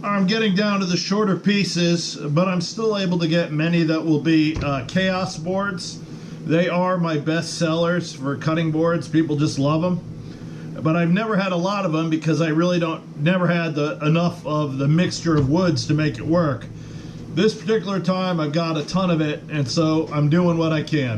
I'm getting down to the shorter pieces, but I'm still able to get many that will be chaos boards. They are my best sellers for cutting boards. People just love them. But I've never had a lot of them because I really never had enough of the mixture of woods to make it work. This particular time I've got a ton of it, and so I'm doing what I can.